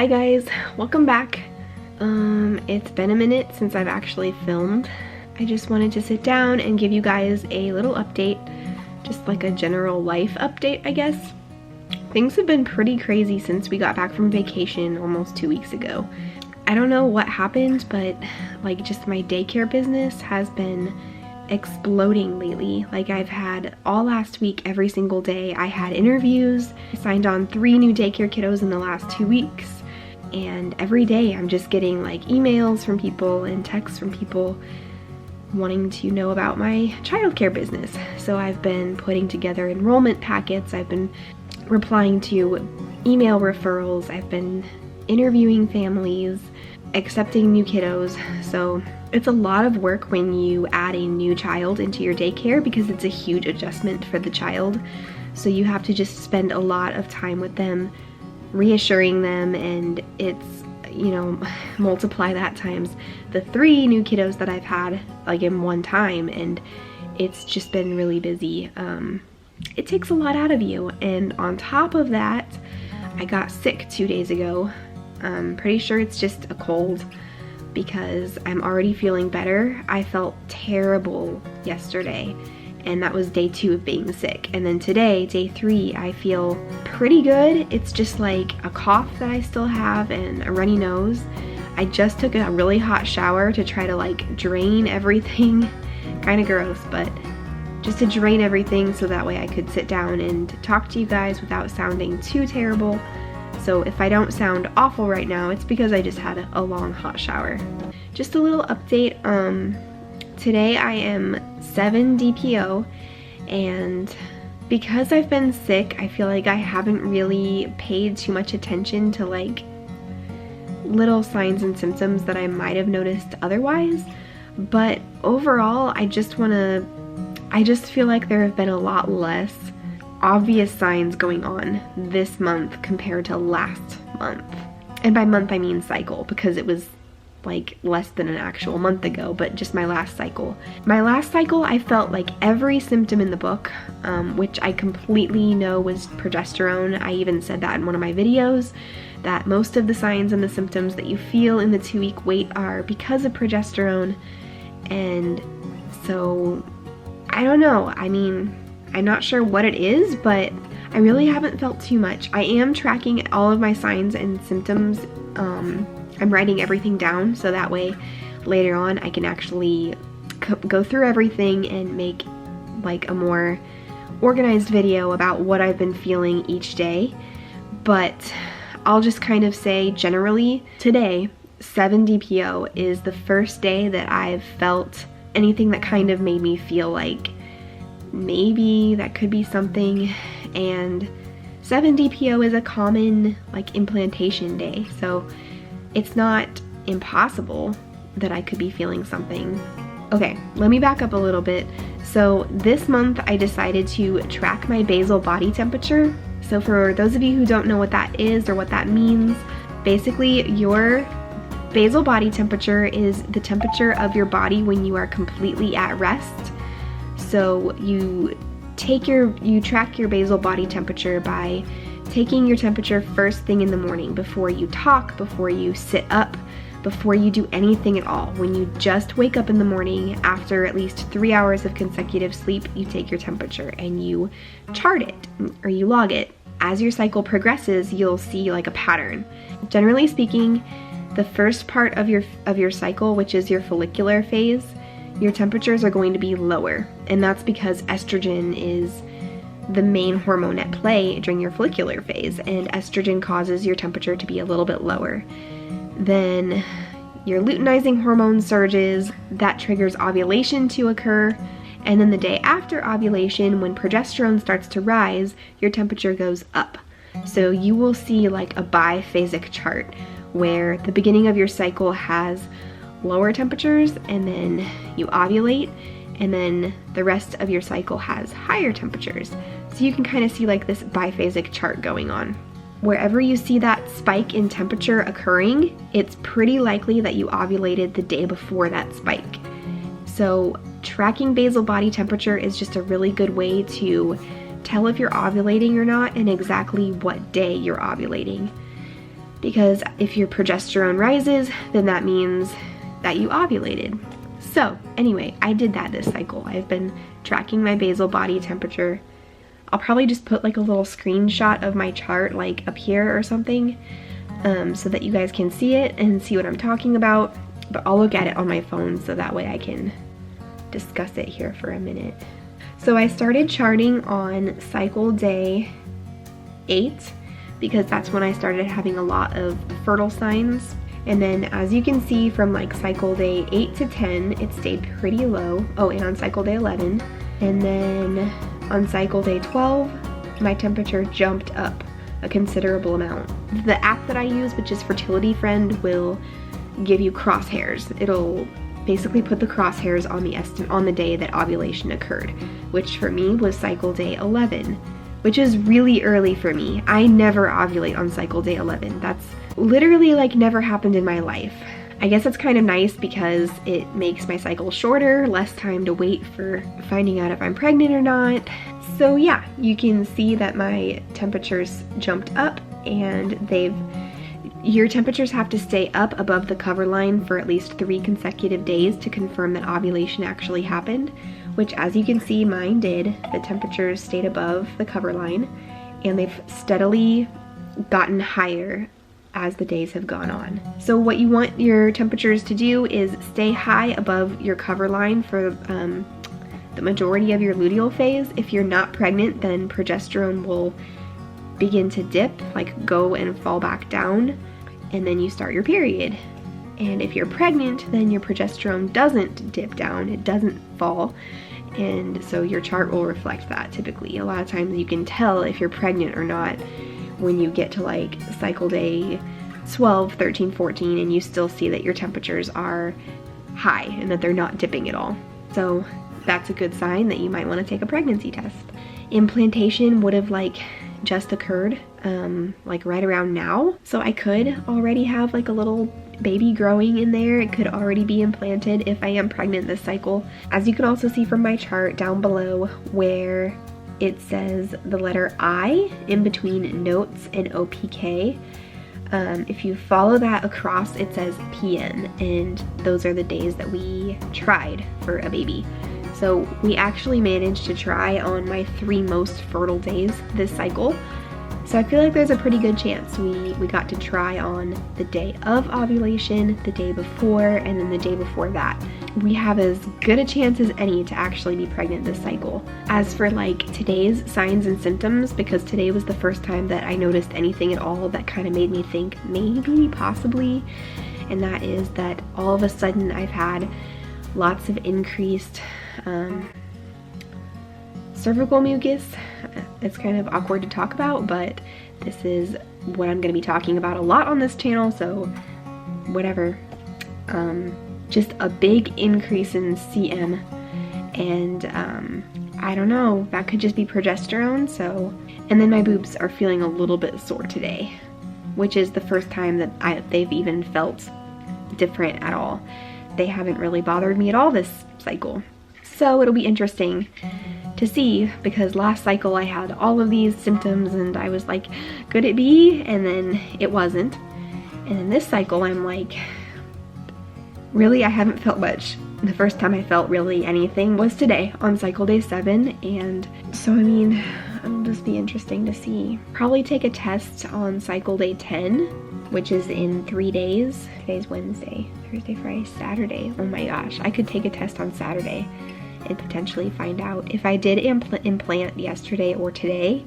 Hi guys, welcome back. It's been a minute since I've actually filmed. I just wanted to sit down and give you guys a little update, just like a general life update, I guess. Things have been pretty crazy since we got back from vacation almost 2 weeks ago. I don't know what happened, but like just my daycare business has been exploding lately. Like I've had all last week, every single day, I had interviews. I signed on 3 new daycare kiddos in the last 2 weeks. And every day I'm just getting like emails from people and texts from people wanting to know about my childcare business. So I've been putting together enrollment packets, I've been replying to email referrals, I've been interviewing families, accepting new kiddos. So it's a lot of work when you add a new child into your daycare because it's a huge adjustment for the child. So you have to just spend a lot of time with them, reassuring them, and it's, you know, multiply that times the 3 new kiddos that I've had like in one time, and it's just been really busy. It takes a lot out of you, and on top of that, I got sick 2 days ago. I'm pretty sure it's just a cold because I'm already feeling better. I felt terrible yesterday, and that was day 2 of being sick. And then today, day 3, I feel pretty good. It's just like a cough that I still have and a runny nose. I just took a really hot shower to try to like drain everything. Kind of gross, but just to drain everything so that way I could sit down and talk to you guys without sounding too terrible. So if I don't sound awful right now, it's because I just had a long hot shower. Just a little update. Today I am 7 DPO, and because I've been sick, I feel like I haven't really paid too much attention to like little signs and symptoms that I might have noticed otherwise. But overall, I just feel like there have been a lot less obvious signs going on this month compared to last month. And by month I mean cycle, because it was like less than an actual month ago, but just my last cycle. My last cycle, I felt like every symptom in the book, which I completely know was progesterone. I even said that in one of my videos, that most of the signs and the symptoms that you feel in the 2-week wait are because of progesterone. And so, I don't know, I mean, I'm not sure what it is, but I really haven't felt too much. I am tracking all of my signs and symptoms. I'm writing everything down so that way later on I can actually go through everything and make like a more organized video about what I've been feeling each day. But I'll just kind of say generally, today, 7 DPO is the first day that I've felt anything that kind of made me feel like maybe that could be something. And 7 DPO is a common like implantation day, so it's not impossible that I could be feeling something. Okay, let me back up a little bit. So this month I decided to track my basal body temperature. So for those of you who don't know what that is or what that means, basically your basal body temperature is the temperature of your body when you are completely at rest. So you track your basal body temperature by taking your temperature first thing in the morning, before you talk, before you sit up, before you do anything at all. When you just wake up in the morning after at least 3 hours of consecutive sleep, you take your temperature and you chart it or you log it. As your cycle progresses, you'll see like a pattern. Generally speaking, the first part of your cycle, which is your follicular phase, your temperatures are going to be lower, and that's because estrogen is the main hormone at play during your follicular phase, and estrogen causes your temperature to be a little bit lower. Then your luteinizing hormone surges, that triggers ovulation to occur, and then the day after ovulation, when progesterone starts to rise, your temperature goes up. So you will see like a biphasic chart where the beginning of your cycle has lower temperatures, and then you ovulate, and then the rest of your cycle has higher temperatures. So you can kind of see like this biphasic chart going on. Wherever you see that spike in temperature occurring, it's pretty likely that you ovulated the day before that spike. So tracking basal body temperature is just a really good way to tell if you're ovulating or not and exactly what day you're ovulating. because if your progesterone rises, then that means that you ovulated. So anyway, I did that this cycle. I've been tracking my basal body temperature. I'll probably just put like a little screenshot of my chart like up here or something, so that you guys can see it and see what I'm talking about. But I'll look at it on my phone so that way I can discuss it here for a minute. So I started charting on cycle day 8 because that's when I started having a lot of fertile signs. And then as you can see from like cycle day 8 to 10, it stayed pretty low. Oh, and on cycle day 11. And then on cycle day 12, my temperature jumped up a considerable amount. The app that I use, which is Fertility Friend, will give you crosshairs. It'll basically put the crosshairs on the day that ovulation occurred, which for me was cycle day 11, which is really early for me. I never ovulate on cycle day 11. That's literally like never happened in my life. I guess it's kind of nice because it makes my cycle shorter, less time to wait for finding out if I'm pregnant or not. So yeah, you can see that my temperatures jumped up, and your temperatures have to stay up above the cover line for at least 3 consecutive days to confirm that ovulation actually happened, which as you can see mine did. The temperatures stayed above the cover line, and they've steadily gotten higher as the days have gone on. So what you want your temperatures to do is stay high above your cover line for the majority of your luteal phase. If you're not pregnant, then progesterone will begin to dip, like go and fall back down, and then you start your period. And if you're pregnant, then your progesterone doesn't dip down, it doesn't fall, and so your chart will reflect that typically. A lot of times you can tell if you're pregnant or not when you get to like cycle day 12, 13, 14, and you still see that your temperatures are high and that they're not dipping at all. So that's a good sign that you might want to take a pregnancy test. Implantation would have like just occurred like right around now, so I could already have like a little baby growing in there. It could already be implanted if I am pregnant this cycle. As you can also see from my chart down below where it says the letter I in between notes and OPK, if you follow that across, it says PN, and those are the days that we tried for a baby. So we actually managed to try on my 3 most fertile days this cycle. So I feel like there's a pretty good chance we got to try on the day of ovulation, the day before, and then the day before that. We have as good a chance as any to actually be pregnant this cycle. As for like today's signs and symptoms, because today was the first time that I noticed anything at all that kind of made me think maybe, possibly, and that is that all of a sudden I've had lots of increased cervical mucus. It's kind of awkward to talk about, but this is what I'm going to be talking about a lot on this channel, so whatever. Just a big increase in CM, and I don't know, that could just be progesterone. So, and then my boobs are feeling a little bit sore today, which is the first time that they've even felt different at all. They haven't really bothered me at all this cycle. So it'll be interesting to see, because last cycle I had all of these symptoms and I was like, could it be? And then it wasn't. And in this cycle I'm like, really, I haven't felt much. The first time I felt really anything was today on cycle day 7, and so I mean, it'll just be interesting to see. Probably take a test on cycle day 10, which is in 3 days. Today's Wednesday, Thursday, Friday, Saturday. Oh my gosh, I could take a test on Saturday and potentially find out. If I did implant yesterday or today,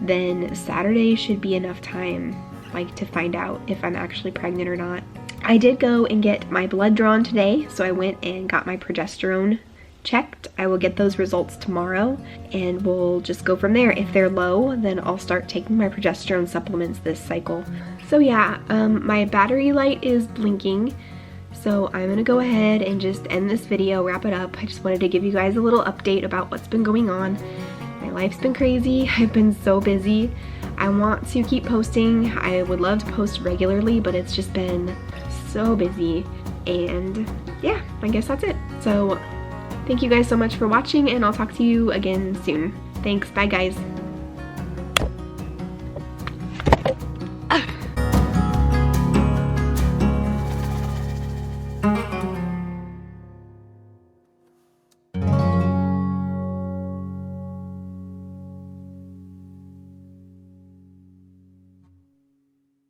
then Saturday should be enough time like to find out if I'm actually pregnant or not. I did go and get my blood drawn today, so I went and got my progesterone checked. I will get those results tomorrow and we'll just go from there. If they're low, then I'll start taking my progesterone supplements this cycle. So yeah, my battery light is blinking, so I'm gonna go ahead and just end this video, wrap it up. I just wanted to give you guys a little update about what's been going on. My life's been crazy. I've been so busy. I want to keep posting. I would love to post regularly, but it's just been so busy. And yeah, I guess that's it. So thank you guys so much for watching, and I'll talk to you again soon. Thanks, bye guys.